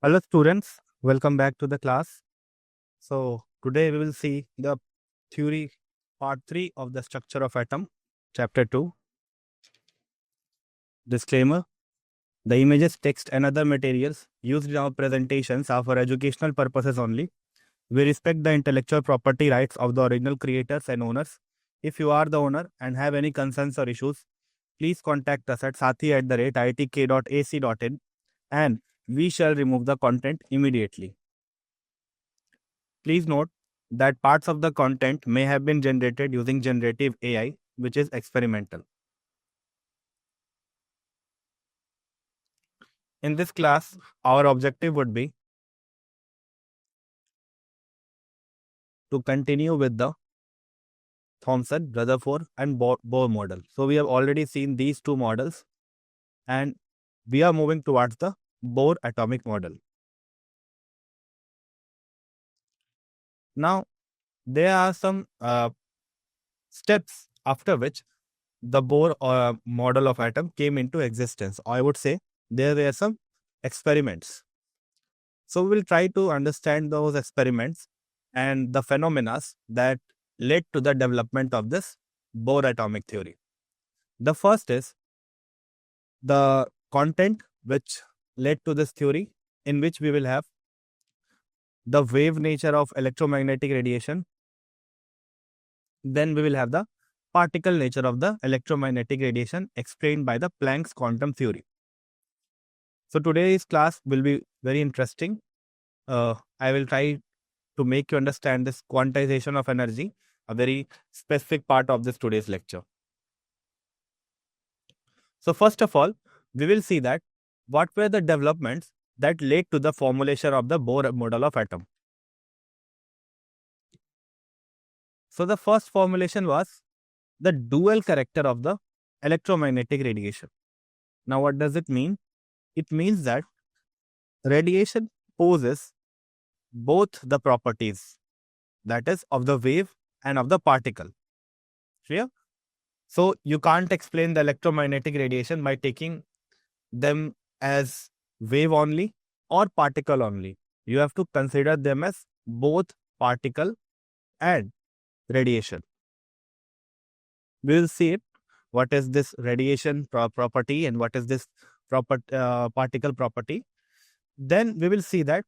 Hello students, welcome back to the class. So today we will see the theory part 3 of the structure of atom, chapter 2. Disclaimer: the images, text and other materials used in our presentations are for educational purposes only. We respect the intellectual property rights of the original creators and owners. If you are the owner and have any concerns or issues, please contact us at sathi@itk.ac.in and we shall remove the content immediately. Please note that parts of the content may have been generated using generative AI, which is experimental. In this class, our objective would be to continue with the Thomson, Rutherford, and Bohr model. So we have already seen these two models, and we are moving towards the Bohr atomic model. Now, there are some steps after which the Bohr model of atom came into existence. I would say there were some experiments. So we will try to understand those experiments and the phenomena that led to the development of this Bohr atomic theory. The first is the content which led to this theory, in which we will have the wave nature of electromagnetic radiation. Then we will have the particle nature of the electromagnetic radiation explained by the Planck's quantum theory. So today's class will be very interesting. I will try to make you understand this quantization of energy, a very specific part of this today's lecture. So first of all, we will see that what were the developments that led to the formulation of the Bohr model of atom. So the first formulation was the dual character of the electromagnetic radiation. Now what does it mean? It means that radiation poses both the properties, that is of the wave and of the particle. Clear? So you can't explain the electromagnetic radiation by taking them as wave only or particle only. You have to consider them as both particle and radiation. We will see it. What is this radiation property and what is this particle property? Then we will see that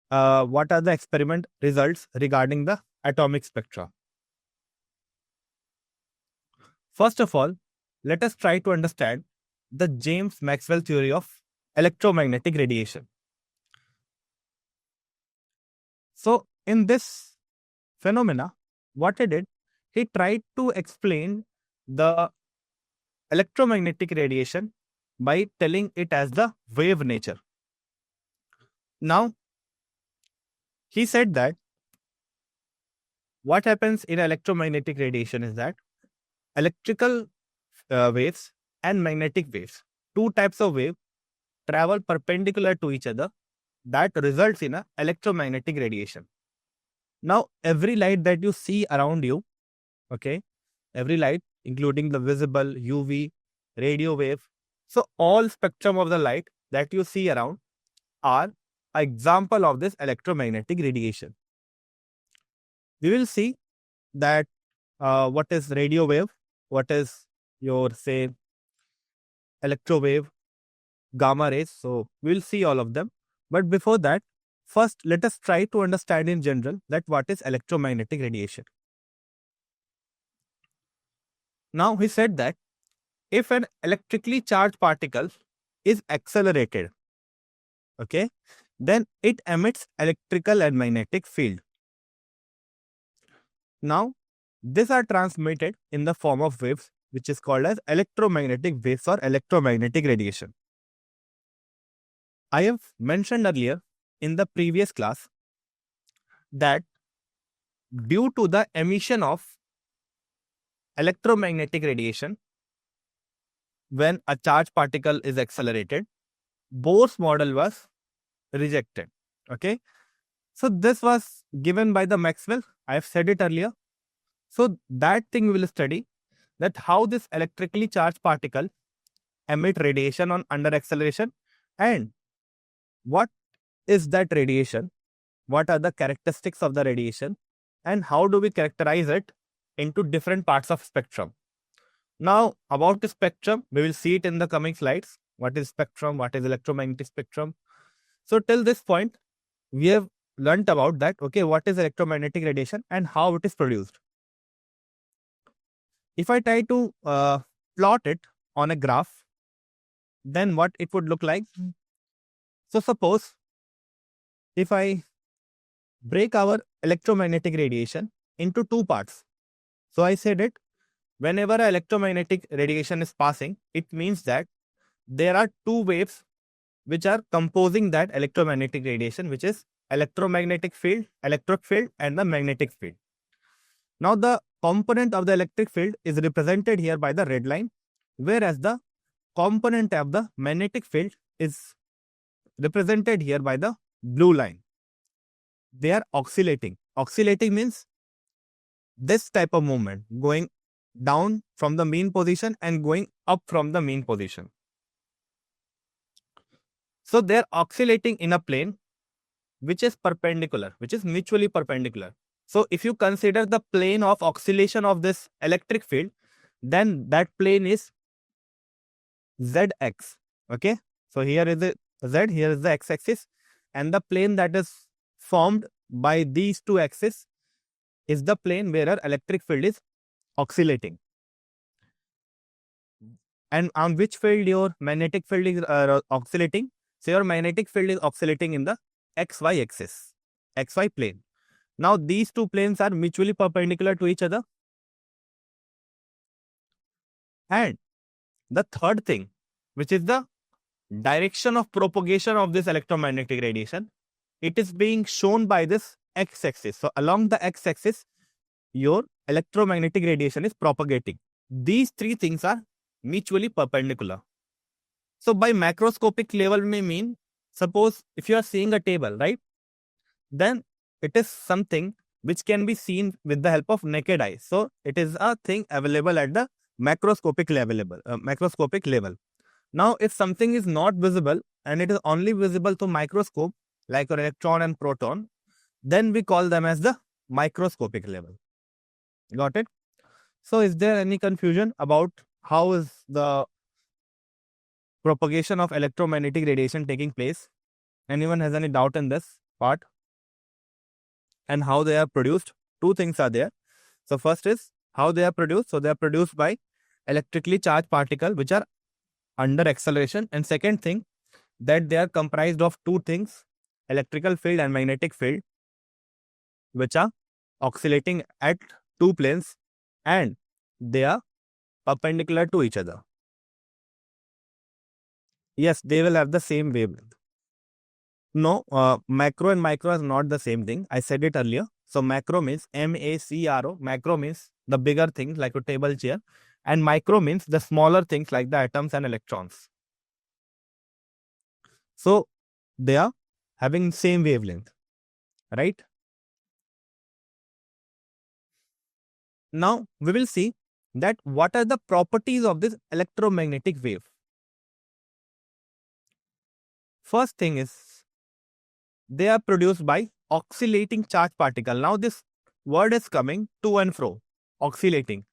what are the experiment results regarding the atomic spectra. First of all, let us try to understand the James Maxwell theory of electromagnetic radiation. So in this phenomena, what he did, he tried to explain the electromagnetic radiation by telling it as the wave nature. Now, he said that what happens in electromagnetic radiation is that electrical waves and magnetic waves, two types of wave, travel perpendicular to each other. That results in a electromagnetic radiation. Now, every light that you see around you, okay, every light, including the visible, UV, radio wave, so all spectrum of the light that you see around are an example of this electromagnetic radiation. We will see that what is radio wave, what is your, say, electro wave, gamma rays. So we'll see all of them. But before that, first let us try to understand in general that what is electromagnetic radiation. Now he said that if an electrically charged particle is accelerated, okay, then it emits electrical and magnetic field. Now, these are transmitted in the form of waves, which is called as electromagnetic waves or electromagnetic radiation. I have mentioned earlier in the previous class that due to the emission of electromagnetic radiation, when a charged particle is accelerated, Bohr's model was rejected. Okay. So this was given by the Maxwell. I have said it earlier. So that thing we will study, that how this electrically charged particle emit radiation on under acceleration and what is that radiation, what are the characteristics of the radiation, and how do we characterize it into different parts of spectrum. Now, about the spectrum, we will see it in the coming slides. What is spectrum? What is electromagnetic spectrum? So till this point, we have learnt about that. Okay, what is electromagnetic radiation and how it is produced. If I try to plot it on a graph, then what it would look like. So suppose if I break our electromagnetic radiation into two parts. So I said it, whenever electromagnetic radiation is passing, it means that there are two waves which are composing that electromagnetic radiation, which is electromagnetic field, electric field, and the magnetic field. Now, the component of the electric field is represented here by the red line, whereas the component of the magnetic field is represented here by the blue line. They are oscillating. Oscillating means this type of movement, going down from the mean position and going up from the mean position. So they are oscillating in a plane which is perpendicular, which is mutually perpendicular. So if you consider the plane of oscillation of this electric field, then that plane is zx. Okay, so here is the z, here is the x-axis, and the plane that is formed by these two axes is the plane where our electric field is oscillating. And on which field your magnetic field is oscillating? So your magnetic field is oscillating in the xy axis, xy plane. Now these two planes are mutually perpendicular to each other. And the third thing, which is the direction of propagation of this electromagnetic radiation, it is being shown by this x-axis. So along the x-axis, your electromagnetic radiation is propagating. These three things are mutually perpendicular. So by macroscopic level may mean, suppose if you are seeing a table, right, then it is something which can be seen with the help of naked eye. So it is a thing available at the macroscopic level. Now, if something is not visible and it is only visible through microscope, like an electron and proton, then we call them as the microscopic level. Got it? So is there any confusion about how is the propagation of electromagnetic radiation taking place? Anyone has any doubt in this part? And how they are produced? Two things are there. So first is how they are produced. So they are produced by electrically charged particles which are under acceleration. And second thing, that they are comprised of two things, electrical field and magnetic field, which are oscillating at two planes and they are perpendicular to each other. Yes, they will have the same wavelength. No, macro and micro is not the same thing. I said it earlier. So macro means M-A-C-R-O. Macro means the bigger things like a table chair. And micro means the smaller things like the atoms and electrons. So they are having same wavelength, right? Now we will see that what are the properties of this electromagnetic wave. First thing is they are produced by oscillating charge particle. Now this word is coming to and fro, oscillating.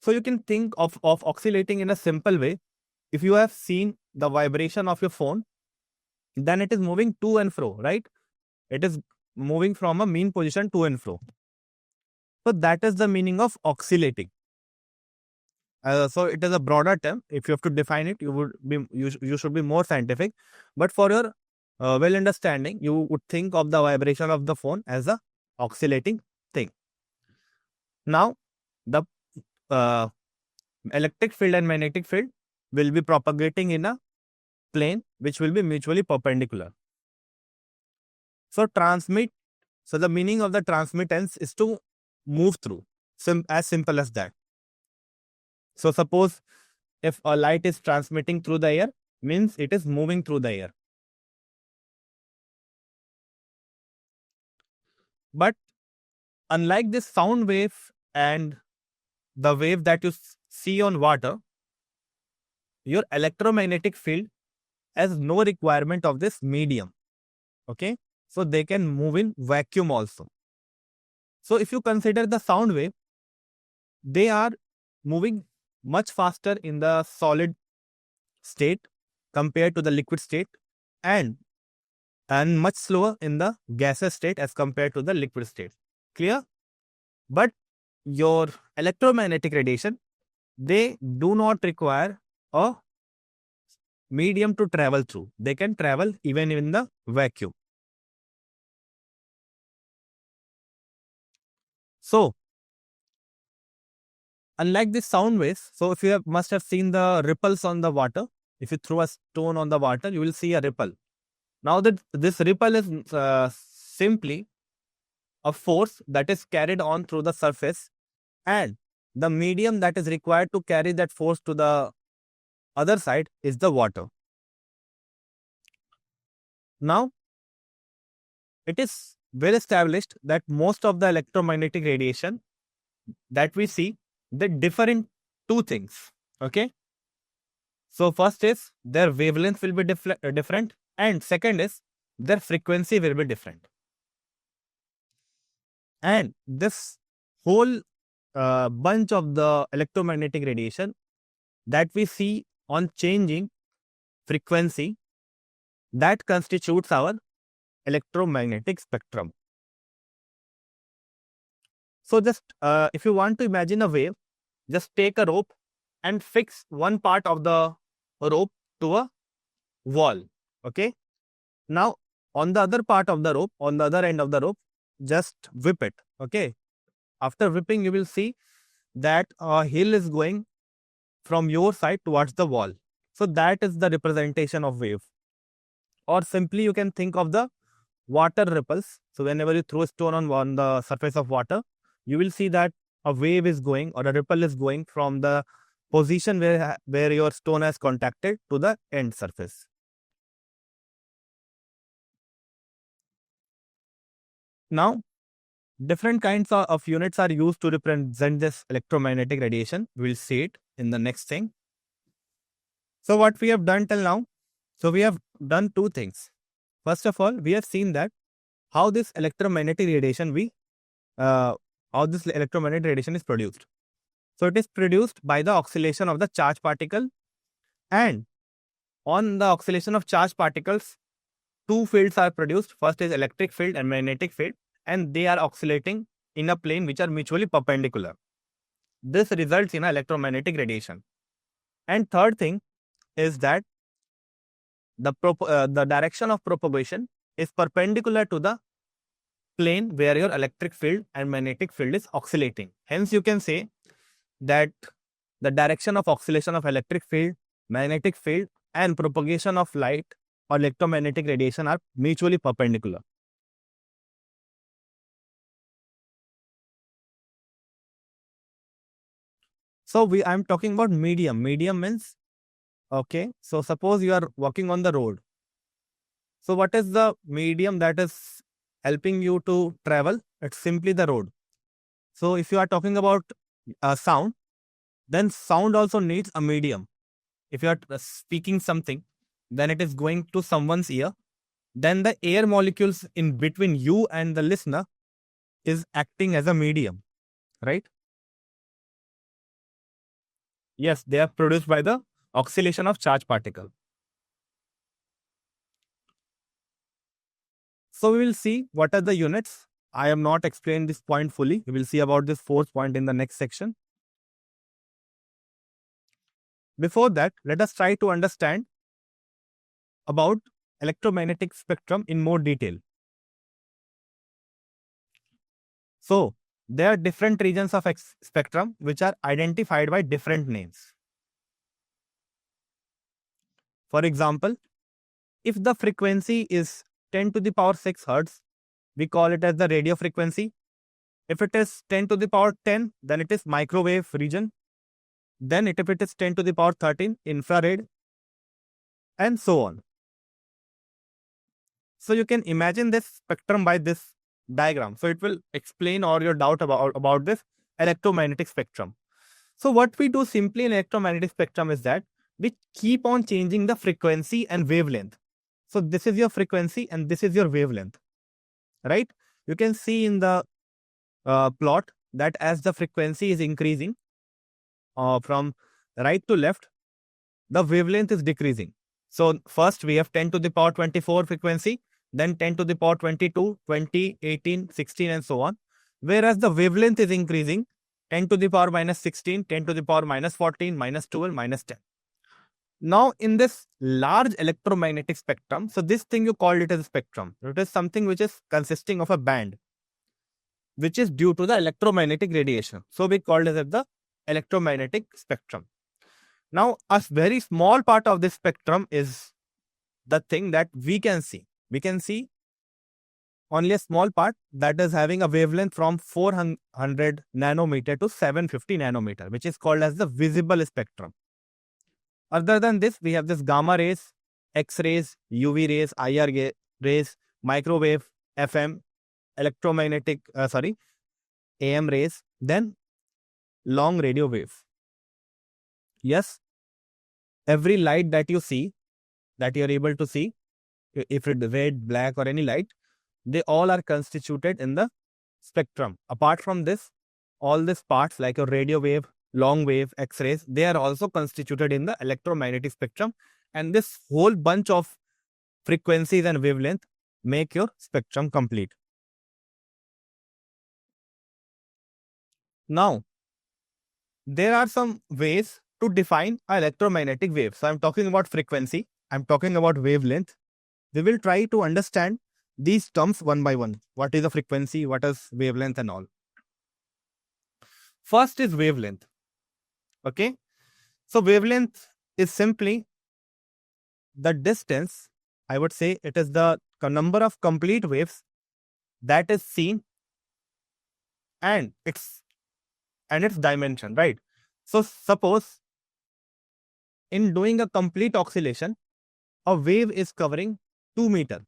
So you can think of oscillating in a simple way. If you have seen the vibration of your phone, then it is moving to and fro, right? It is moving from a mean position to and fro. So that is the meaning of oscillating. So it is a broader term. If you have to define it, you should be more scientific. But for your well understanding, you would think of the vibration of the phone as a oscillating thing. Now, the electric field and magnetic field will be propagating in a plane which will be mutually perpendicular. So the meaning of the transmittance is to move through, as simple as that. So suppose if a light is transmitting through the air, means it is moving through the air. But unlike this sound wave and the wave that you see on water, your electromagnetic field has no requirement of this medium. Okay, so they can move in vacuum also. So if you consider the sound wave, they are moving much faster in the solid state compared to the liquid state, and much slower in the gaseous state as compared to the liquid state. Clear? But your electromagnetic radiation, they do not require a medium to travel through. They can travel even in the vacuum. So, unlike the sound waves, so if you must have seen the ripples on the water, if you throw a stone on the water, you will see a ripple. Now that this ripple is simply a force that is carried on through the surface, and the medium that is required to carry that force to the other side is the water. Now, it is well established that most of the electromagnetic radiation that we see, they differ in two things. Okay. So first is their wavelength will be different, and second is their frequency will be different. And this whole bunch of the electromagnetic radiation that we see on changing frequency, that constitutes our electromagnetic spectrum. So just if you want to imagine a wave, just take a rope and fix one part of the rope to a wall. Okay. Now on the other part of the rope, on the other end of the rope, just whip it. Okay. After whipping, you will see that a hill is going from your side towards the wall. So that is the representation of wave. Or simply you can think of the water ripples. So whenever you throw a stone on the surface of water, you will see that a wave is going, or a ripple is going from the position where your stone has contacted to the end surface. Now, different kinds of units are used to represent this electromagnetic radiation. We'll see it in the next thing. So what we have done till now, so we have done two things. First of all, we have seen that how this electromagnetic radiation is produced. So it is produced by the oscillation of the charged particle, and on the oscillation of charged particles, two fields are produced. First is electric field and magnetic field, and they are oscillating in a plane which are mutually perpendicular. This results in electromagnetic radiation. And third thing is that the direction of propagation is perpendicular to the plane where your electric field and magnetic field is oscillating. Hence, you can say that the direction of oscillation of electric field, magnetic field, and propagation of light or electromagnetic radiation are mutually perpendicular. So I'm talking about medium. Medium means, okay, so suppose you are walking on the road. So what is the medium that is helping you to travel? It's simply the road. So if you are talking about sound, then sound also needs a medium. If you are speaking something, then it is going to someone's ear. Then the air molecules in between you and the listener is acting as a medium, right? Yes, they are produced by the oscillation of charged particle. So we will see what are the units. I am not explained this point fully. We will see about this fourth point in the next section. Before that, let us try to understand about electromagnetic spectrum in more detail. So, there are different regions of spectrum which are identified by different names. For example, if the frequency is 10 to the power 6 Hertz, we call it as the radio frequency. If it is 10 to the power 10, then it is microwave region. Then if it is 10 to the power 13, infrared, and so on. So you can imagine this spectrum by this diagram. So it will explain all your doubt about this electromagnetic spectrum. So what we do simply in electromagnetic spectrum is that we keep on changing the frequency and wavelength. So this is your frequency and this is your wavelength, right? You can see in the plot that as the frequency is increasing from right to left, the wavelength is decreasing. So first we have 10 to the power 24 frequency, then 10 to the power 22, 20, 18, 16 and so on. Whereas the wavelength is increasing 10 to the power minus 16, 10 to the power minus 14, minus 12, minus 10. Now in this large electromagnetic spectrum, so this thing you called it as a spectrum. It is something which is consisting of a band, which is due to the electromagnetic radiation. So we called it as the electromagnetic spectrum. Now, a very small part of this spectrum is the thing that we can see. We can see only a small part that is having a wavelength from 400 nanometer to 750 nanometer, which is called as the visible spectrum. Other than this, we have this gamma rays, X-rays, UV rays, IR rays, microwave, FM, electromagnetic, AM rays, then long radio waves. Yes, every light that you see, that you are able to see, if it's red, black or any light, they all are constituted in the spectrum. Apart from this, all these parts like a radio wave, long wave, X-rays, they are also constituted in the electromagnetic spectrum, and this whole bunch of frequencies and wavelength make your spectrum complete. Now, there are some ways to define an electromagnetic wave. So I'm talking about frequency, I'm talking about wavelength. We will try to understand these terms one by one. What is a frequency, what is wavelength and all. First is wavelength. Okay. So wavelength is simply the distance, I would say it is the number of complete waves that is seen and its dimension, right? So suppose in doing a complete oscillation, a wave is covering 2 meter.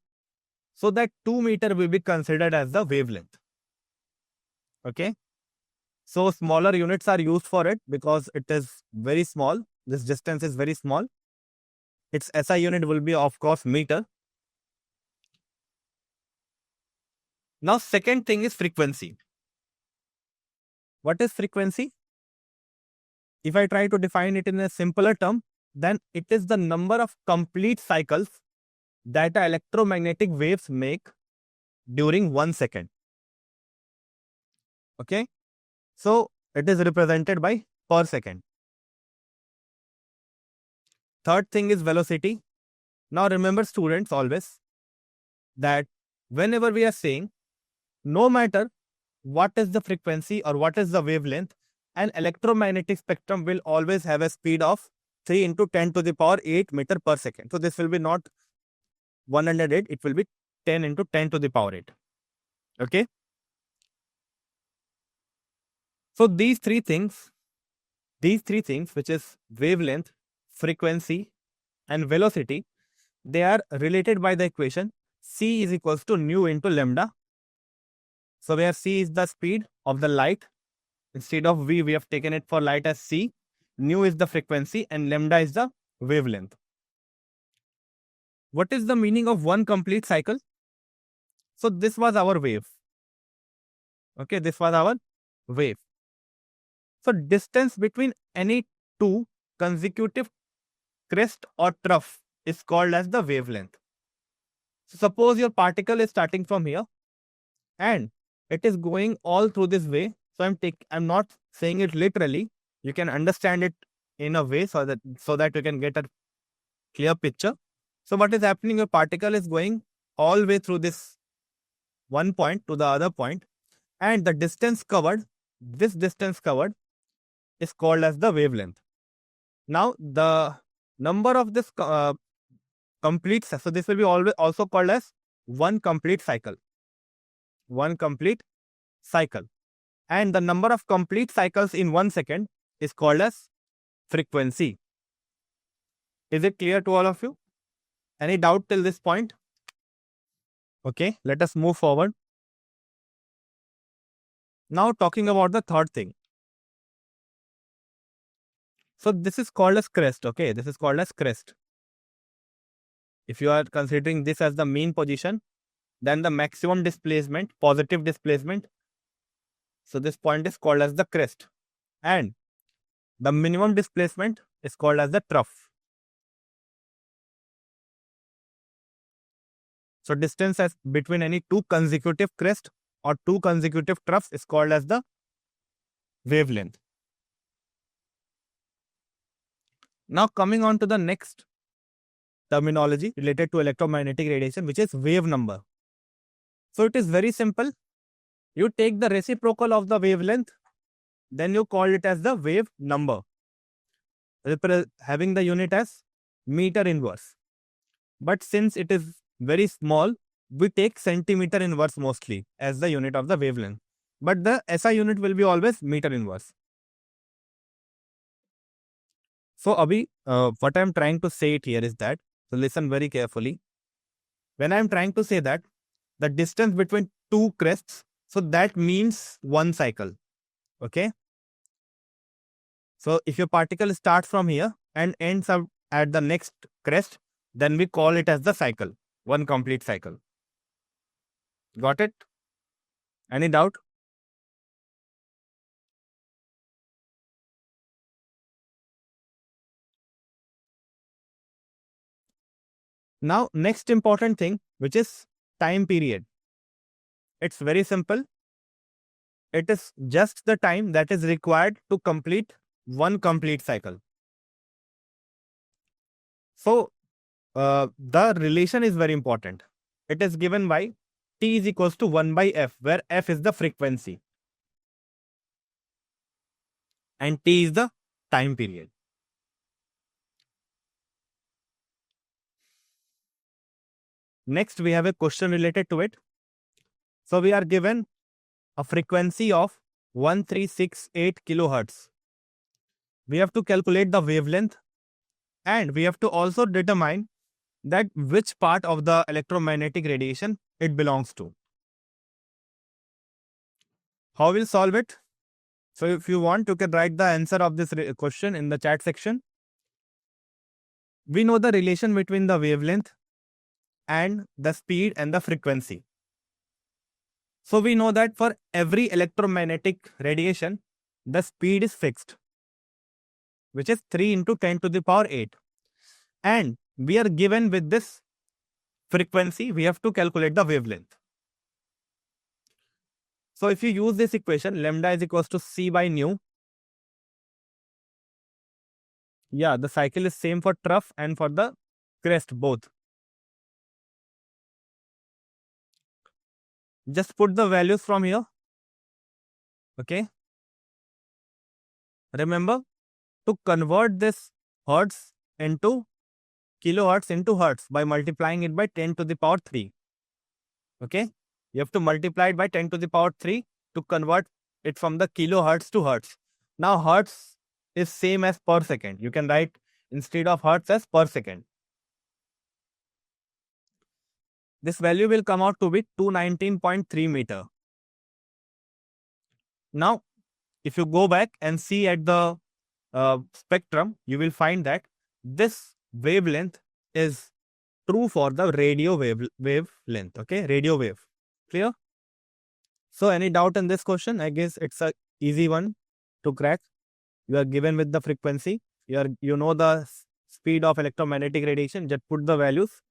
So that 2 meter will be considered as the wavelength. Okay. So smaller units are used for it because it is very small. This distance is very small. Its SI unit will be, of course, meter. Now, second thing is frequency. What is frequency? If I try to define it in a simpler term, then it is the number of complete cycles that electromagnetic waves make during 1 second. Okay. So it is represented by per second. Third thing is velocity. Now remember, students, always that whenever we are saying, no matter what is the frequency or what is the wavelength, an electromagnetic spectrum will always have a speed of 3 into 10 to the power 8 meter per second. So this will be not 108, it will be 10 into 10 to the power 8. Okay. So these three things, which is wavelength, frequency and velocity, they are related by the equation C is equals to nu into lambda. So where C is the speed of the light, instead of V, we have taken it for light as C. Nu is the frequency and lambda is the wavelength. What is the meaning of one complete cycle? So this was our wave. Okay, this was our wave. So distance between any two consecutive crest or trough is called as the wavelength. So suppose your particle is starting from here and it is going all through this way. So I'm not saying it literally. You can understand it in a way so that you can get a clear picture. So what is happening? Your particle is going all the way through this one point to the other point, and the distance covered, this distance covered, is called as the wavelength. Now the number of this complete, so this will be always also called as one complete cycle. One complete cycle. And the number of complete cycles in 1 second is called as frequency. Is it clear to all of you? Any doubt till this point? Okay, let us move forward. Now talking about the third thing. So this is called as crest. Okay, this is called as crest. if you are considering this as the mean position, then the maximum displacement, positive displacement, so this point is called as the crest, and the minimum displacement is called as the trough. So distance as between any two consecutive crests or two consecutive troughs is called as the wavelength. Now coming on to the next terminology related to electromagnetic radiation, which is wave number. So it is very simple. You take the reciprocal of the wavelength, then you call it as the wave number, having the unit as meter inverse. But since it is very small, we take centimeter inverse mostly as the unit of the wavelength. But the SI unit will be always meter inverse. So Abhi, what I am trying to say it here is that, so listen very carefully. When I am trying to say that the distance between two crests, so that means one cycle. Okay. So if your particle starts from here and ends up at the next crest, then we call it as the cycle, one complete cycle. Got it? Any doubt? Now, next important thing, which is time period. It's very simple. It is just the time that is required to complete one complete cycle. So, the relation is very important. It is given by T is equals to 1 by F, where F is the frequency and T is the time period. Next, we have a question related to it. So, we are given a frequency of 1368 kilohertz. We have to calculate the wavelength, and we have to also determine that which part of the electromagnetic radiation it belongs to. How we'll solve it? So if you want, you can write the answer of this question in the chat section. We know the relation between the wavelength and the speed and the frequency. So we know that for every electromagnetic radiation, the speed is fixed, which is 3 into 10 to the power 8. And we are given with this frequency, we have to calculate the wavelength. So if you use this equation, lambda is equals to c by nu. Yeah, the cycle is same for trough and for the crest both. Just put the values from here. Okay. Remember to convert this hertz into kilohertz into hertz by multiplying it by 10 to the power 3. Okay. You have to multiply it by 10 to the power 3 to convert it from the kilohertz to hertz. Now hertz is same as per second. You can write instead of hertz as per second. This value will come out to be 219.3 meter. Now, if you go back and see at the spectrum, you will find that this wavelength is true for the radio wavelength. Okay, radio wave. Clear? So, any doubt in this question? I guess it's a easy one to crack. You are given with the frequency. You know the speed of electromagnetic radiation. Just put the values.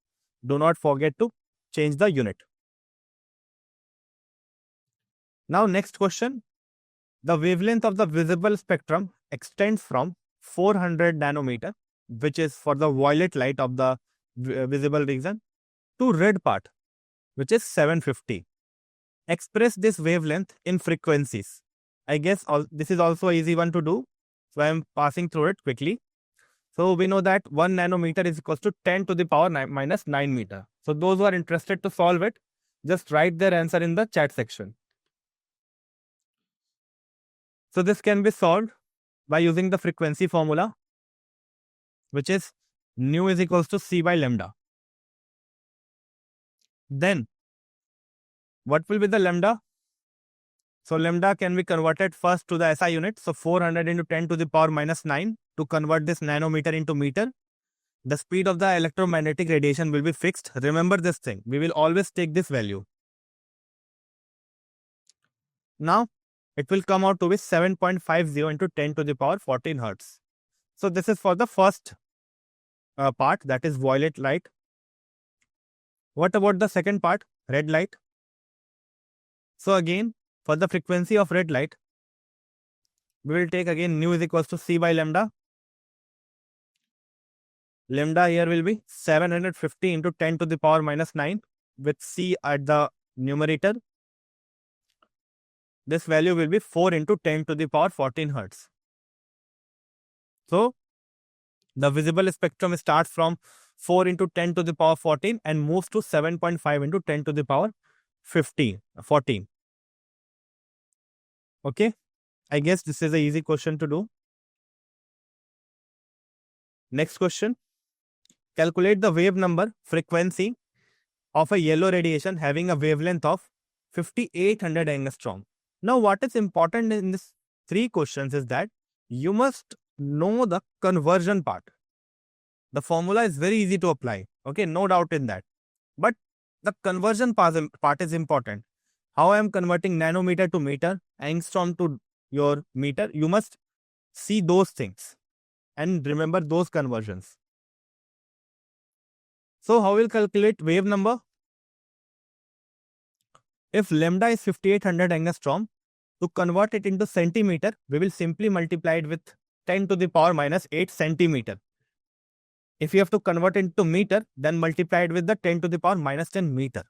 Do not forget to change the unit. Now, next question. The wavelength of the visible spectrum extends from 400 nanometer, which is for the violet light of the visible region, to red part, which is 750. Express this wavelength in frequencies. I guess this is also an easy one to do. So I am passing through it quickly. So we know that 1 nanometer is equals to 10 to the power minus 9 meter. So those who are interested to solve it, just write their answer in the chat section. So this can be solved by using the frequency formula, which is nu is equals to c by lambda. Then, what will be the lambda? So lambda can be converted first to the SI unit. So 400 into 10 to the power minus 9 to convert this nanometer into meter. the speed of the electromagnetic radiation will be fixed. Remember this thing. We will always take this value. Now, it will come out to be 7.50 into 10 to the power 14 hertz. So this is for the first part, that is violet light. What about the second part, red light? So again, for the frequency of red light, we will take again nu is equals to c by lambda. Lambda here will be 750 into 10 to the power minus 9 with c at the numerator. This value will be 4 into 10 to the power 14 hertz. So, the visible spectrum starts from 4 into 10 to the power 14 and moves to 7.5 into 10 to the power 14. Okay, I guess this is an easy question to do. Next question. Calculate the wave number frequency of a yellow radiation having a wavelength of 5800 angstrom. Now, what is important in this three questions is that you must know the conversion part. The formula is very easy to apply. Okay, no doubt in that. But the conversion part is important. How I am converting nanometer to meter, angstrom to your meter, you must see those things and remember those conversions. So, how will calculate wave number? If lambda is 5800 angstrom, to convert it into centimeter, we will simply multiply it with 10 to the power minus 8 centimeter. If you have to convert it into meter, then multiply it with the 10 to the power minus 10 meter.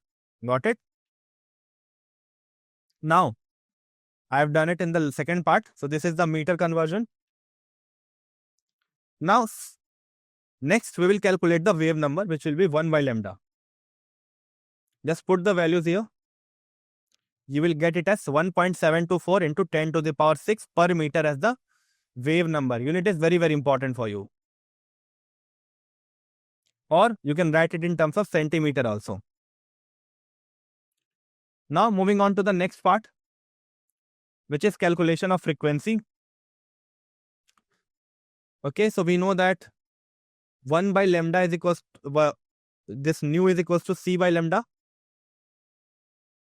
Got it? Now, I have done it in the second part. So, this is the meter conversion. Now, next we will calculate the wave number, which will be 1 by lambda. Just put the values here. You will get it as 1.724 into 10 to the power 6 per meter as the wave number. Unit is very, very important for you. Or you can write it in terms of centimeter also. Now, moving on to the next part, which is calculation of frequency. Okay, so we know that 1 by lambda is equals to, this nu is equals to c by lambda.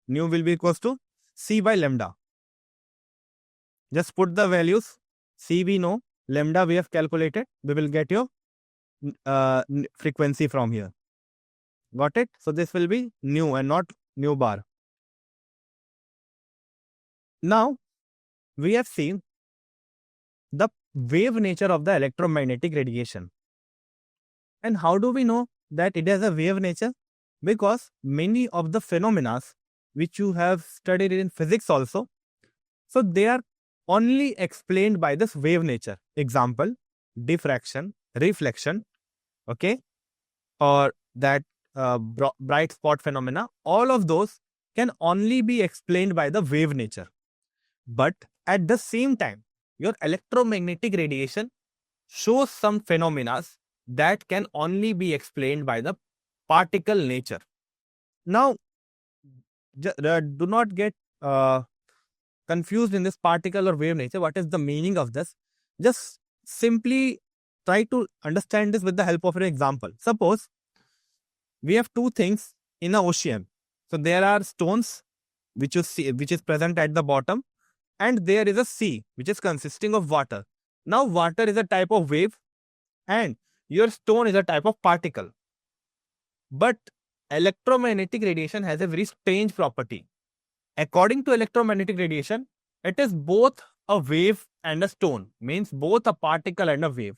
Nu will be equals to c by lambda. Just put the values. C we know, lambda we have calculated. We will get your frequency from here. Got it? So this will be nu and not nu bar. Now, we have seen the wave nature of the electromagnetic radiation. And how do we know that it has a wave nature? Because many of the phenomena which you have studied in physics also, so they are only explained by this wave nature. Example, diffraction, reflection, okay, or that bright spot phenomena, all of those can only be explained by the wave nature. But at the same time, your electromagnetic radiation shows some phenomena that can only be explained by the particle nature. Now, do not get confused in this particle or wave nature. What is the meaning of this? Just simply try to understand this with the help of an example. Suppose we have two things in an ocean. So there are stones which is present at the bottom, and there is a sea which is consisting of water. Now water is a type of wave and your stone is a type of particle. But electromagnetic radiation has a very strange property. According to electromagnetic radiation, it is both a wave and a stone, means both a particle and a wave.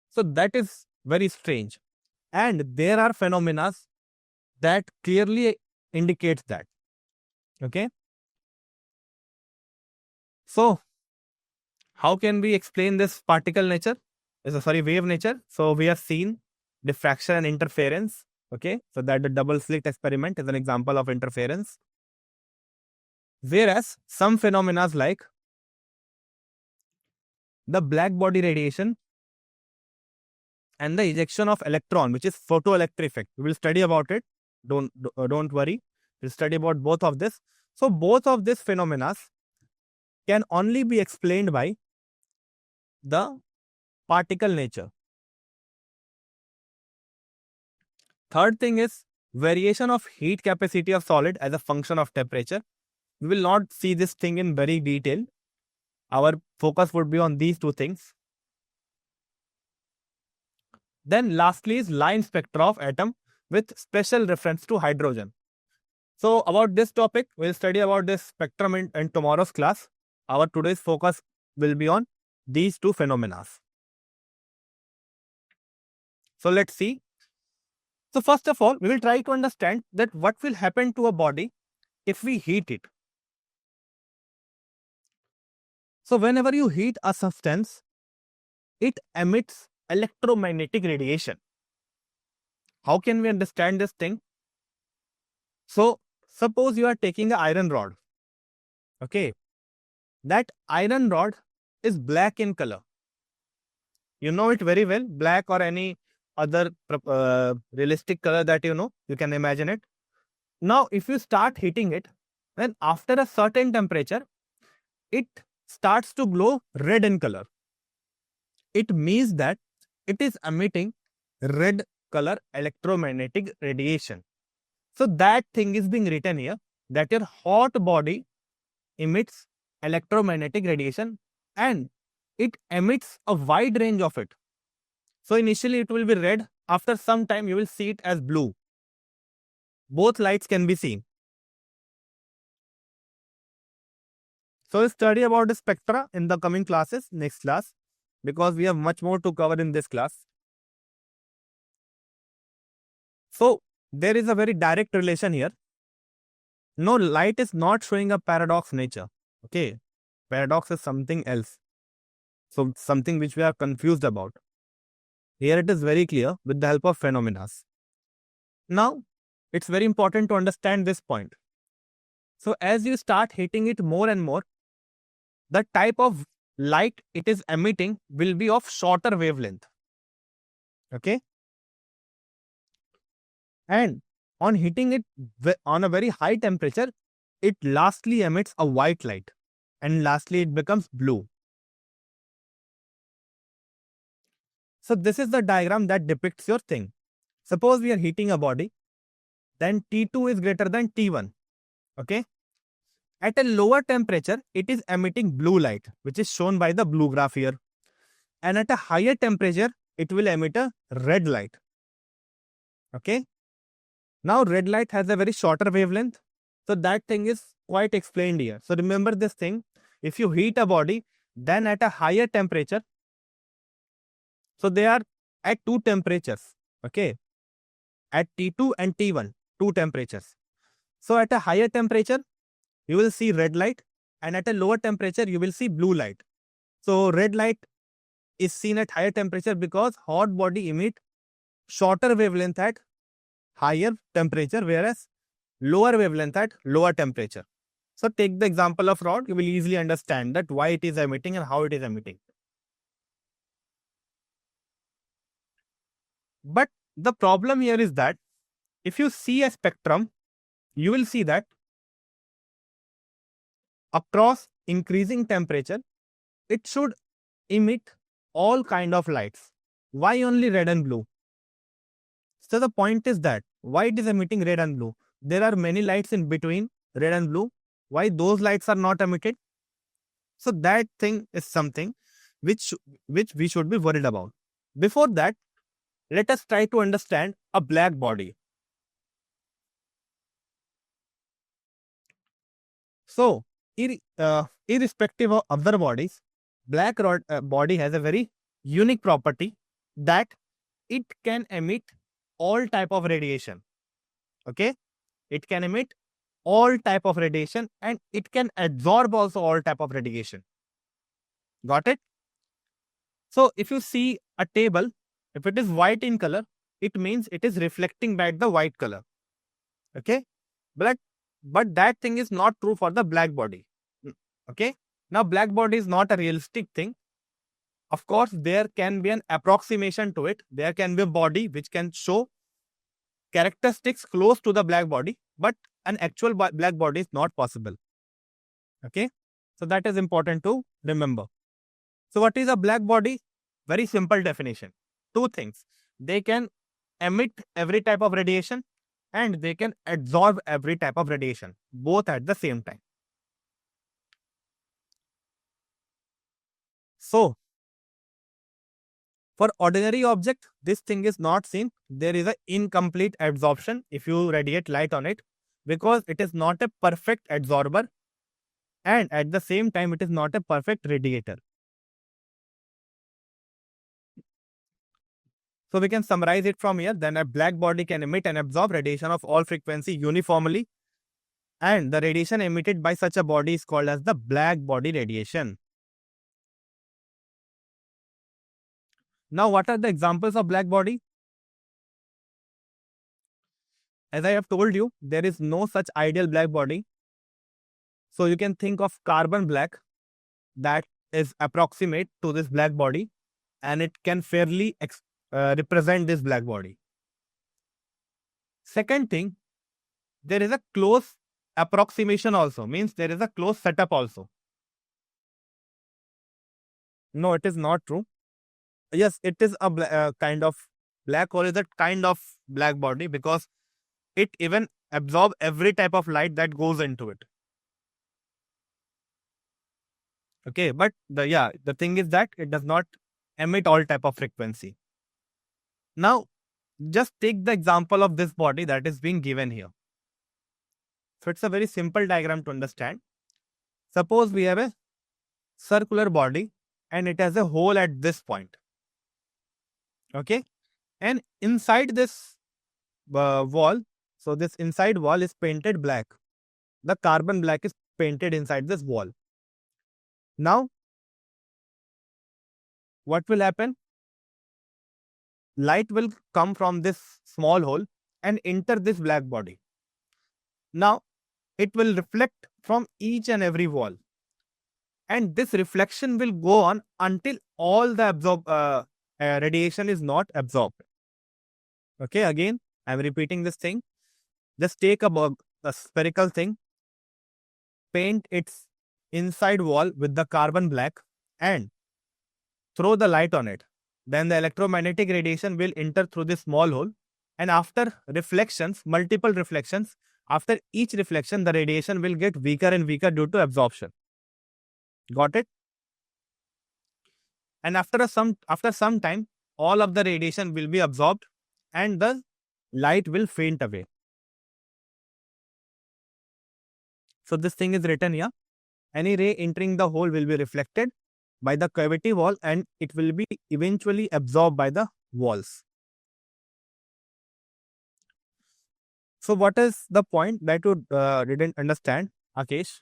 So that is very strange. And there are phenomena that clearly indicates that. Okay. So, how can we explain this particle nature? Wave nature. So we have seen diffraction and interference. Okay, so that the double slit experiment is an example of interference. Whereas some phenomena like the black body radiation and the ejection of electron, which is photoelectric effect, we will study about it. Don't worry. We'll study about both of this. So both of these phenomena can only be explained by the particle nature. Third thing is variation of heat capacity of solid as a function of temperature. We will not see this thing in very detail. Our focus would be on these two things. Then lastly is line spectra of atom with special reference to hydrogen. So about this topic, we'll study about this spectrum in tomorrow's class. Our today's focus will be on these two phenomena. So let's see. So first of all, we will try to understand that what will happen to a body if we heat it. So whenever you heat a substance, it emits electromagnetic radiation. How can we understand this thing? So suppose you are taking an iron rod. Okay. That iron rod is black in color. You know it very well, black or any other realistic color that you know, you can imagine it. Now, if you start heating it, then after a certain temperature, it starts to glow red in color. It means that it is emitting red color electromagnetic radiation. So that thing is being written here, that your hot body emits electromagnetic radiation and it emits a wide range of it. So initially it will be red. After some time you will see it as blue. Both lights can be seen. So we'll study about the spectra in the coming classes, next class, because we have much more to cover in this class. So there is a very direct relation here. No, light is not showing a paradox nature. Okay, paradox is something else. So something which we are confused about. Here it is very clear with the help of phenomena. Now, it's very important to understand this point. So as you start heating it more and more, the type of light it is emitting will be of shorter wavelength. Okay. And on heating it on a very high temperature, it lastly emits a white light. And lastly, it becomes blue. So this is the diagram that depicts your thing. Suppose we are heating a body, then T2 is greater than T1. Okay. At a lower temperature, it is emitting blue light, which is shown by the blue graph here. And at a higher temperature, it will emit a red light. Okay. Now, red light has a very shorter wavelength. So that thing is quite explained here. So remember this thing. If you heat a body, then at a higher temperature, so they are at two temperatures. Okay. At T2 and T1, two temperatures. So at a higher temperature, you will see red light, and at a lower temperature, you will see blue light. So red light is seen at higher temperature because hot body emit shorter wavelength at higher temperature, whereas lower wavelength at lower temperature. So take the example of rod, you will easily understand that why it is emitting and how it is emitting. But the problem here is that if you see a spectrum, you will see that across increasing temperature, it should emit all kind of lights. Why only red and blue? So the point is that why it is emitting red and blue? There are many lights in between red and blue. Why those lights are not emitted? So that thing is something which we should be worried about. Before that, let us try to understand a black body. So irrespective of other bodies, black body has a very unique property that it can emit all type of radiation. Okay, it can emit all type of radiation and it can absorb also all type of radiation. Got it? So if you see a table, if it is white in color, it means it is reflecting back the white color. Okay, but that thing is not true for the black body. Okay, now black body is not a realistic thing. Of course, there can be an approximation to it. There can be a body which can show characteristics close to the black body, but an actual black body is not possible. Okay, so that is important to remember. So what is a black body? Very simple definition. Two things. They can emit every type of radiation and they can absorb every type of radiation, both at the same time. So, for ordinary object, this thing is not seen. There is an incomplete absorption if you radiate light on it, because it is not a perfect absorber and at the same time it is not a perfect radiator. So we can summarize it from here. Then a black body can emit and absorb radiation of all frequency uniformly, and the radiation emitted by such a body is called as the black body radiation. Now, what are the examples of black body? As I have told you, there is no such ideal black body. So you can think of carbon black that is approximate to this black body, and it can fairly represent this black body. Second thing, there is a close approximation also, means there is a close setup also. No, it is not true. Yes, it is a kind of black hole is a kind of black body because it even absorbs every type of light that goes into it. Okay, but the thing is that it does not emit all type of frequency. Now, just take the example of this body that is being given here. So it's a very simple diagram to understand. Suppose we have a circular body and it has a hole at this point. Okay, and inside this wall, so this inside wall is painted black. The carbon black is painted inside this wall. Now, what will happen? Light will come from this small hole and enter this black body. Now, it will reflect from each and every wall. And this reflection will go on until all the radiation is not absorbed. Okay, again, I'm repeating this thing. Just take a spherical thing, paint its inside wall with the carbon black and throw the light on it. Then the electromagnetic radiation will enter through this small hole, and after reflections, multiple reflections, after each reflection, the radiation will get weaker and weaker due to absorption. Got it? And after some time, all of the radiation will be absorbed and the light will faint away. So this thing is written here. Any ray entering the hole will be reflected by the cavity wall and it will be eventually absorbed by the walls. So what is the point that you didn't understand, Akesh?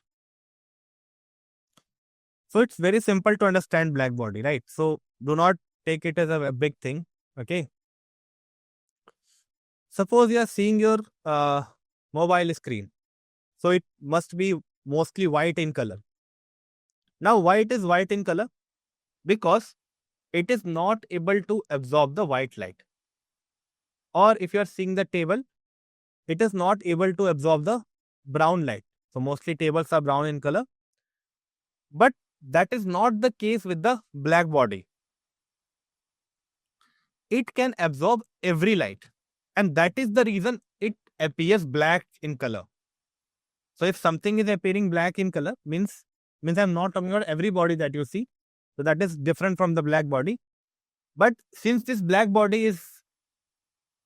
So it's very simple to understand black body, right? So do not take it as a big thing, okay? Suppose you are seeing your mobile screen. So it must be mostly white in color. Now, why it is white in color? Because it is not able to absorb the white light. Or if you are seeing the table, it is not able to absorb the brown light. So mostly tables are brown in color. But that is not the case with the black body. It can absorb every light. And that is the reason it appears black in color. So if something is appearing black in color, means I'm not talking about every body that you see. So that is different from the black body. But since this black body is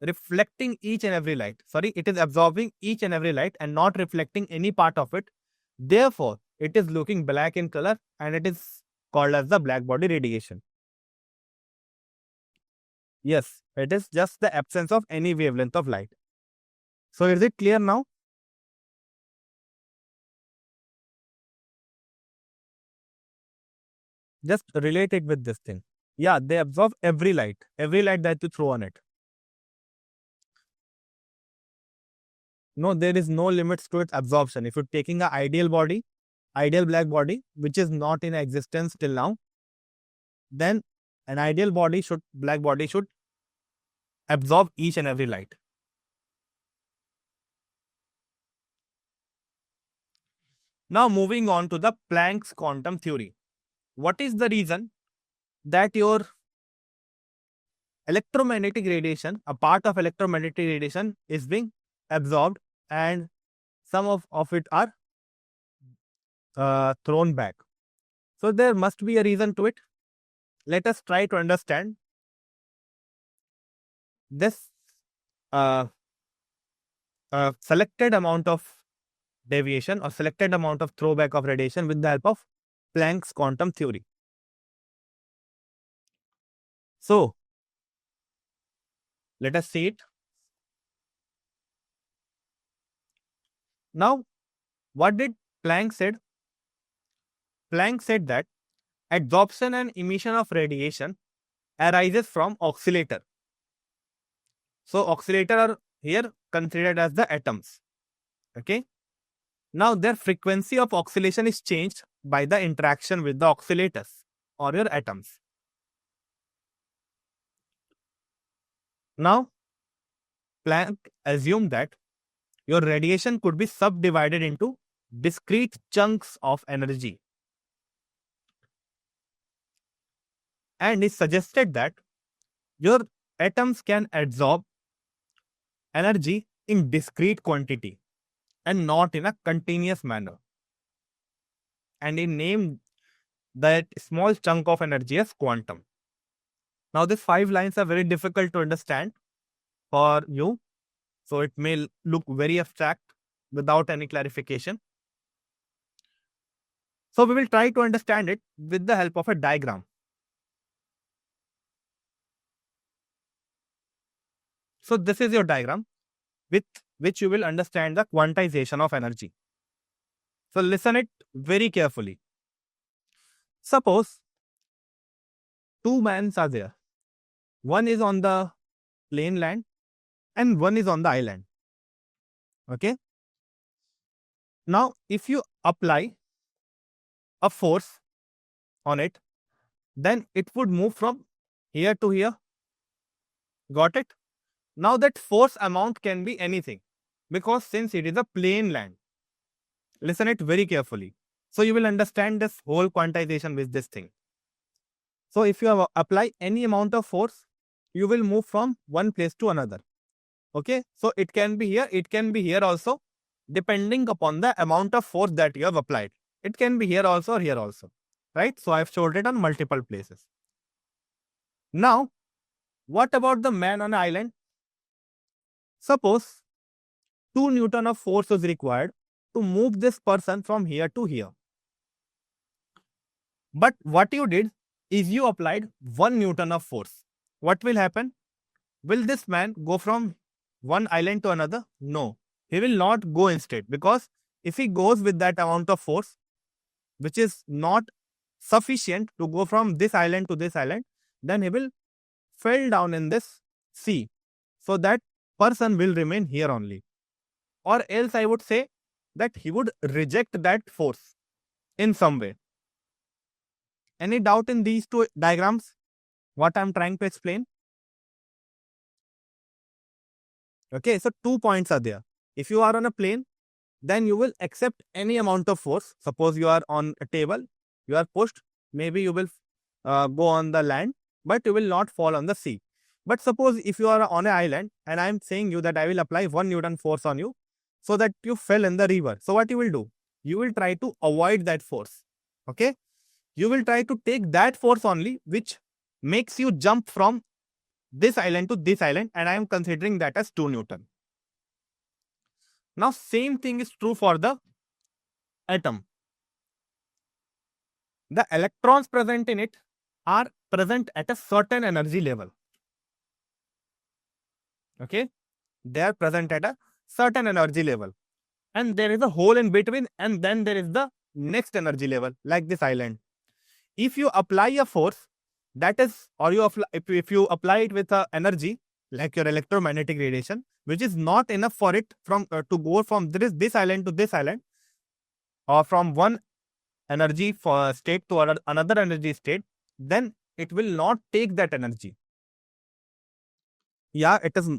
reflecting each and every light, it is absorbing each and every light and not reflecting any part of it. Therefore, it is looking black in color and it is called as the black body radiation. Yes, it is just the absence of any wavelength of light. So is it clear now? Just relate it with this thing. Yeah, they absorb every light that you throw on it. No, there is no limits to its absorption. If you're taking an ideal black body, which is not in existence till now, then an ideal black body should absorb each and every light. Now moving on to the Planck's quantum theory. What is the reason that your electromagnetic radiation, a part of electromagnetic radiation is being absorbed and some of it are thrown back. So there must be a reason to it. Let us try to understand this uh, selected amount of deviation or selected amount of throwback of radiation with the help of Planck's quantum theory. So let us see it. Now, what did Planck said? Planck said that absorption and emission of radiation arises from oscillator. So oscillator are here considered as the atoms. Okay. Now their frequency of oscillation is changed by the interaction with the oscillators or your atoms. Now Planck assumed that your radiation could be subdivided into discrete chunks of energy. And he suggested that your atoms can absorb energy in discrete quantity and not in a continuous manner. And he named that small chunk of energy as quantum. Now, these 5 lines are very difficult to understand for you. So, it may look very abstract without any clarification. So, we will try to understand it with the help of a diagram. So, this is your diagram with which you will understand the quantization of energy. So, listen it very carefully. Suppose 2 men are there. One is on the plain land and one is on the island. Okay. Now, if you apply a force on it, then it would move from here to here. Got it? Now, that force amount can be anything because since it is a plain land, listen it very carefully. So, you will understand this whole quantization with this thing. So, if you apply any amount of force, you will move from one place to another. Okay. So, it can be here, it can be here also, depending upon the amount of force that you have applied. It can be here also or here also. Right. So, I have showed it on multiple places. Now, what about the man on an island? Suppose 2 Newton of force is required to move this person from here to here. But what you did is you applied 1 Newton of force. What will happen? Will this man go from one island to another? No, he will not go instead, because if he goes with that amount of force, which is not sufficient to go from this island to this island, then he will fall down in this sea. So that person will remain here only. Or else I would say that he would reject that force in some way. Any doubt in these 2 diagrams? What I am trying to explain? Okay, so 2 points are there. If you are on a plane, then you will accept any amount of force. Suppose you are on a table, you are pushed, maybe you will go on the land, but you will not fall on the sea. But suppose if you are on an island and I am saying you that I will apply 1 Newton force on you so that you fell in the river. So what you will do? You will try to avoid that force. Okay. You will try to take that force only which makes you jump from this island to this island, and I am considering that as 2 Newton. Now, same thing is true for the atom. The electrons present in it are present at a certain energy level. Okay, they are present at a certain energy level, and there is a hole in between, and then there is the next energy level, like this island. If you apply a force, that is, or you apply, if you apply it with a energy like your electromagnetic radiation, which is not enough for it from to go from this island to this island, or from one energy for state to another energy state, then it will not take that energy. Yeah, it is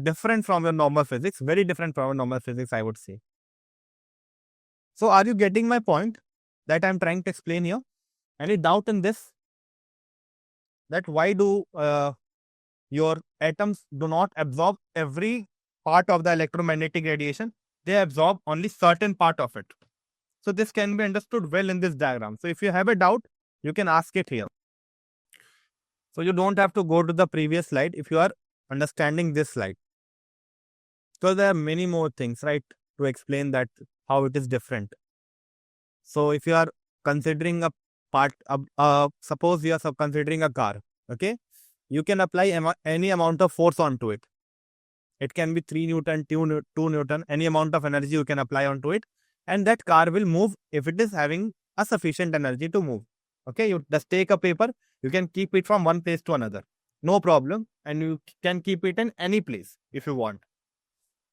different from your normal physics, very different from your normal physics, I would say. So, are you getting my point that I am trying to explain here? Any doubt in this? That why do your atoms do not absorb every part of the electromagnetic radiation. They absorb only certain part of it. So this can be understood well in this diagram. So if you have a doubt, you can ask it here. So you don't have to go to the previous slide if you are understanding this slide. So there are many more things, right, to explain that how it is different. So if you are considering a part, suppose you are considering a car, okay, you can apply any amount of force onto it. It can be 3 Newton, 2 Newton, any amount of energy you can apply onto it, and that car will move if it is having a sufficient energy to move. Okay, you just take a paper, you can keep it from one place to another, no problem, and you can keep it in any place if you want.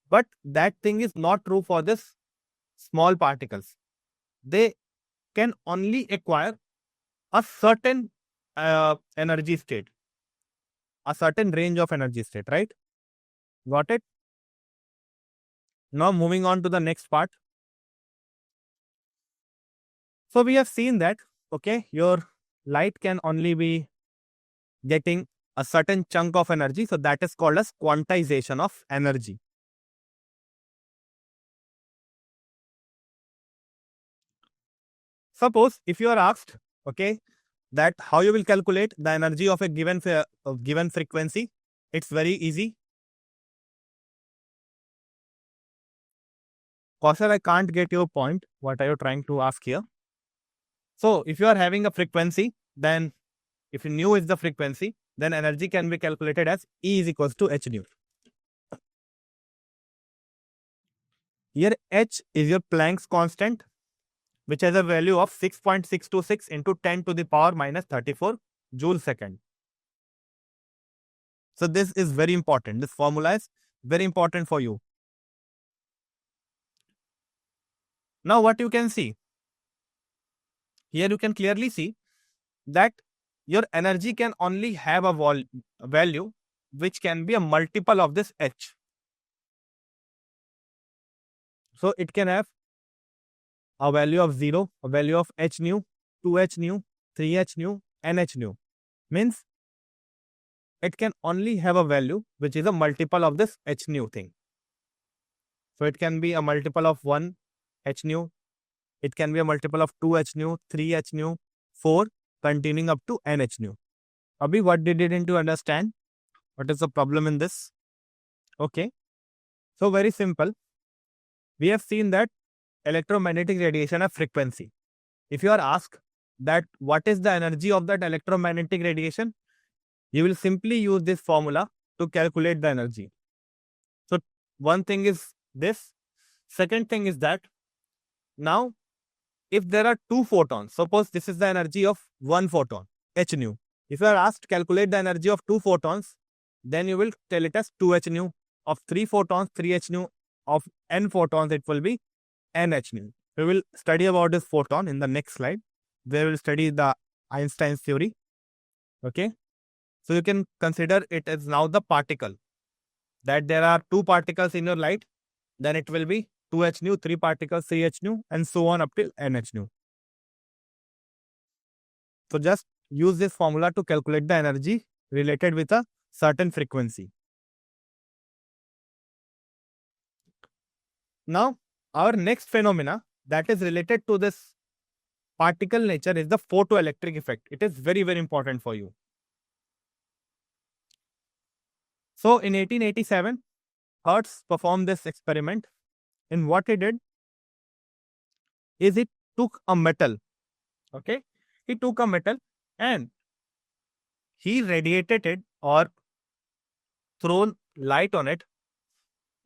But that thing is not true for this small particles. They can only acquire a certain energy state, a certain range of energy state, right? Got it? Now moving on to the next part. So we have seen that, okay, your light can only be getting a certain chunk of energy. So that is called as quantization of energy. Suppose if you are asked, okay, that how you will calculate the energy of a given frequency, it's very easy. Kaushal, I can't get your point. What are you trying to ask here? So if you are having a frequency, then if you nu is the frequency, then energy can be calculated as E is equals to h nu. Here h is your Planck's constant, which has a value of 6.626 into 10 to the power minus 34 joule second. So this is very important. This formula is very important for you. Now what you can see, here you can clearly see that your energy can only have a value which can be a multiple of this h. So it can have a value of 0, a value of h nu, 2h nu, 3h nu, and h nu. Means it can only have a value which is a multiple of this h nu thing. So it can be a multiple of 1 h nu, it can be a multiple of 2h nu, 3h nu, 4, continuing up to nh nu. Abhi, what did you need to understand? What is the problem in this? Okay. So very simple. We have seen that electromagnetic radiation have frequency. If you are asked that what is the energy of that electromagnetic radiation, you will simply use this formula to calculate the energy. So one thing is this. Second thing is that now if there are two photons, suppose this is the energy of one photon, h nu. If you are asked to calculate the energy of two photons, then you will tell it as 2h nu. Of 3 photons, 3h nu. Of n photons, it will be nh nu. We will study about this photon in the next slide. We will study the Einstein's theory. Okay. So you can consider it as now the particle. That there are two particles in your light, then it will be 2h nu, 3 particles, 3h nu, and so on up till nh nu. So just use this formula to calculate the energy related with a certain frequency. Now, our next phenomena that is related to this particle nature is the photoelectric effect. It is very, very important for you. So, in 1887, Hertz performed this experiment. And what he did is he took a metal. Okay, he took a metal and he radiated it or thrown light on it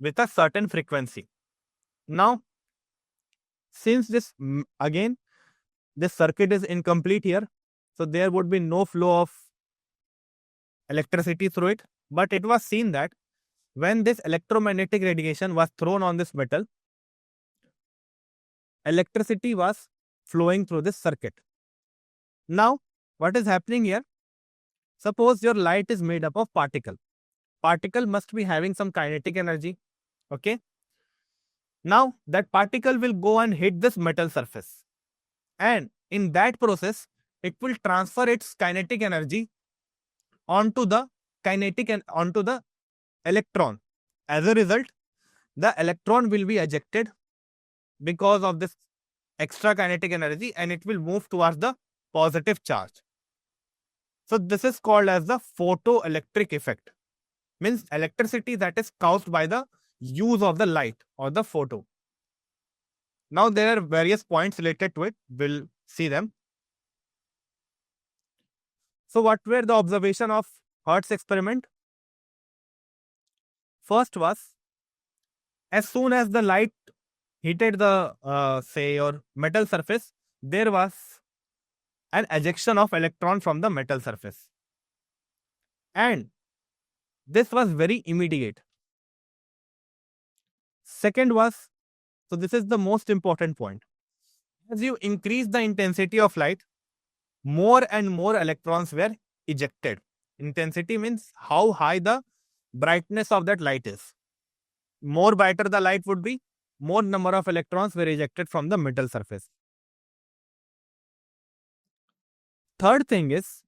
with a certain frequency. Now, since this again this circuit is incomplete here, so there would be no flow of electricity through it, but it was seen that when this electromagnetic radiation was thrown on this metal, electricity was flowing through this circuit. Now, what is happening here? Suppose your light is made up of particle. Particle must be having some kinetic energy. Okay. Now, that particle will go and hit this metal surface. And in that process, it will transfer its kinetic energy onto the kinetic and onto the electron. As a result, the electron will be ejected because of this extra kinetic energy and it will move towards the positive charge. So this is called as the photoelectric effect. Means electricity that is caused by the use of the light or the photo. Now there are various points related to it. We'll see them. So what were the observation of Hertz experiment? First was, as soon as the light heated the say your metal surface, there was an ejection of electron from the metal surface. And this was very immediate. Second was, so this is the most important point. As you increase the intensity of light, more and more electrons were ejected. Intensity means how high the brightness of that light is. More brighter the light would be, more number of electrons were ejected from the metal surface. Third thing is,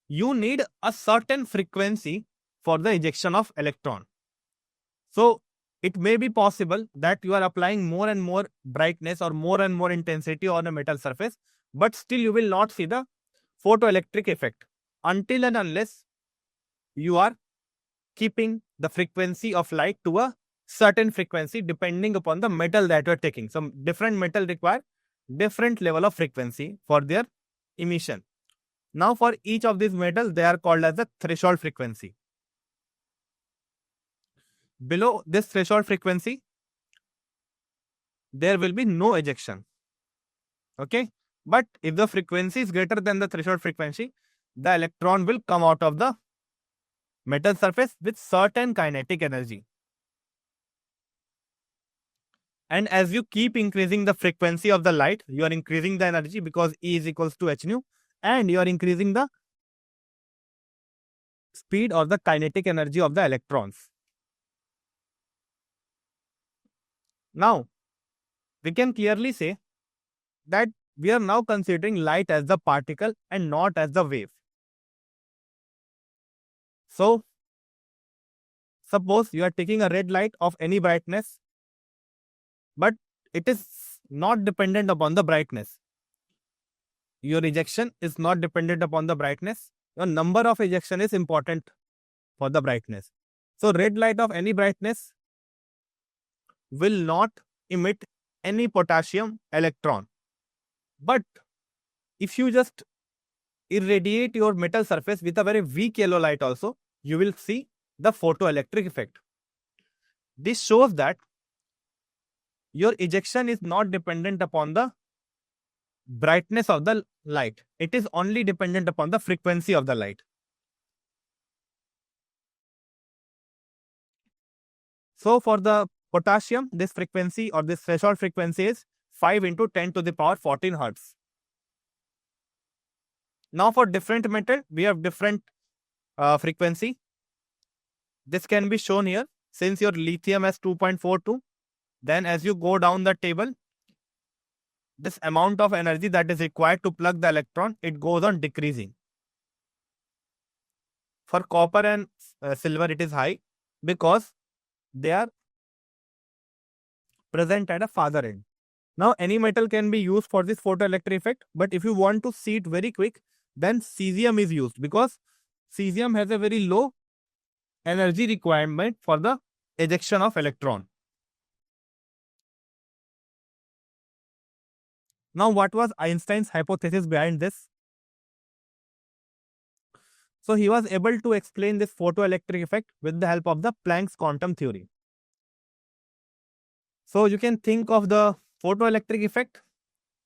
you need a certain frequency for the ejection of electron. So it may be possible that you are applying more and more brightness or more and more intensity on a metal surface, but still you will not see the photoelectric effect until and unless you are keeping the frequency of light to a certain frequency depending upon the metal that you are taking. Some different metal require different level of frequency for their emission. Now for each of these metals, they are called as the threshold frequency. Below this threshold frequency, there will be no ejection. Okay. But if the frequency is greater than the threshold frequency, the electron will come out of the metal surface with certain kinetic energy. And as you keep increasing the frequency of the light, you are increasing the energy because E is equals to h nu, and you are increasing the speed or the kinetic energy of the electrons. Now, we can clearly say that we are now considering light as the particle and not as the wave. So, suppose you are taking a red light of any brightness, but it is not dependent upon the brightness. Your ejection is not dependent upon the brightness. Your number of ejection is important for the brightness. So, red light of any brightness will not emit any potassium electron. But if you just irradiate your metal surface with a very weak yellow light also, you will see the photoelectric effect. This shows that your ejection is not dependent upon the brightness of the light. It is only dependent upon the frequency of the light. So for the potassium, this frequency or this threshold frequency is 5 into 10 to the power 14 Hertz. Now for different metal, we have different frequency. This can be shown here. Since your lithium has 2.42, then as you go down the table, this amount of energy that is required to plug the electron, it goes on decreasing. For copper and silver, it is high because they are present at a farther end. Now, any metal can be used for this photoelectric effect, but if you want to see it very quick, then cesium is used because cesium has a very low energy requirement for the ejection of electron. Now, what was Einstein's hypothesis behind this? So, he was able to explain this photoelectric effect with the help of the Planck's quantum theory. So, you can think of the photoelectric effect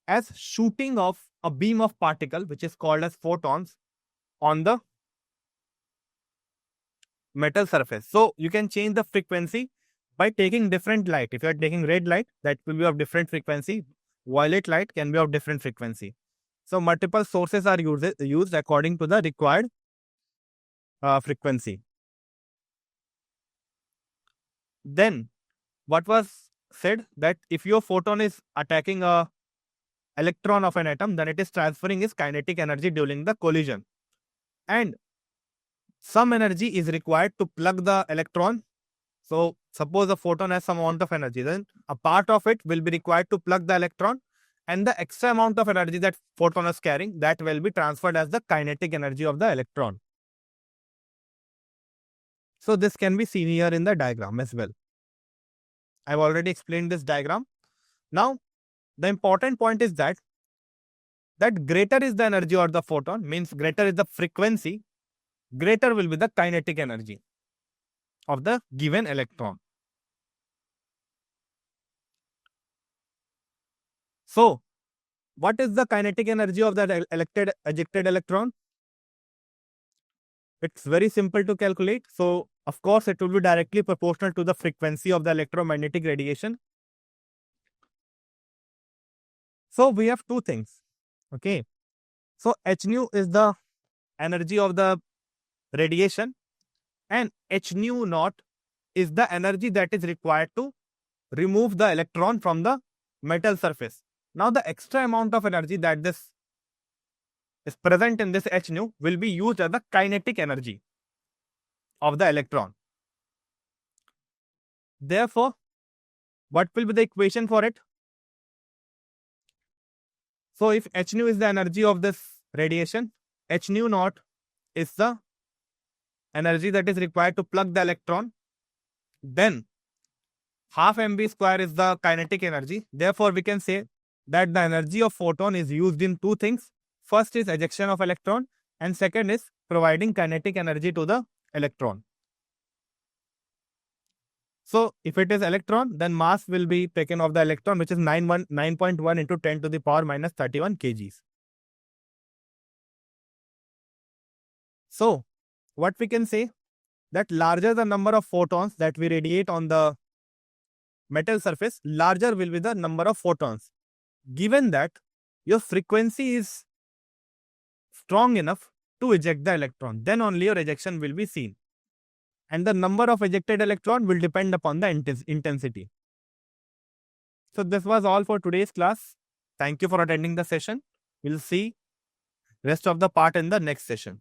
as shooting of a beam of particle, which is called as photons, on the metal surface. So, you can change the frequency by taking different light. If you are taking red light, that will be of different frequency. Violet light can be of different frequency. So, multiple sources are used according to the required frequency. Then, what was said that if your photon is attacking a electron of an atom, then it is transferring its kinetic energy during the collision. And some energy is required to plug the electron. So suppose a photon has some amount of energy, then a part of it will be required to plug the electron, and the extra amount of energy that photon is carrying, that will be transferred as the kinetic energy of the electron. So this can be seen here in the diagram as well. I've already explained this diagram. Now, the important point is that greater is the energy of the photon, means greater is the frequency, greater will be the kinetic energy of the given electron. So, what is the kinetic energy of that ejected electron? It's very simple to calculate. So, of course, it will be directly proportional to the frequency of the electromagnetic radiation. So, we have two things. Okay. So, h nu is the energy of the radiation, and h nu naught is the energy that is required to remove the electron from the metal surface. Now, the extra amount of energy that this is present in this h nu will be used as the kinetic energy of the electron. Therefore, what will be the equation for it? So, if h nu is the energy of this radiation, h nu naught is the energy that is required to plug the electron, then half mv square is the kinetic energy. Therefore, we can say that the energy of photon is used in two things. First is ejection of electron, and second is providing kinetic energy to the electron. So, if it is electron, then mass will be taken of the electron, which is 9.1 into 10 to the power minus 31 kgs. So, what we can say, that larger the number of photons that we radiate on the metal surface, larger will be the number of photons. Given that your frequency is strong enough to eject the electron, then only your ejection will be seen. And the number of ejected electron will depend upon the intensity. So this was all for today's class. Thank you for attending the session. We'll see rest of the part in the next session.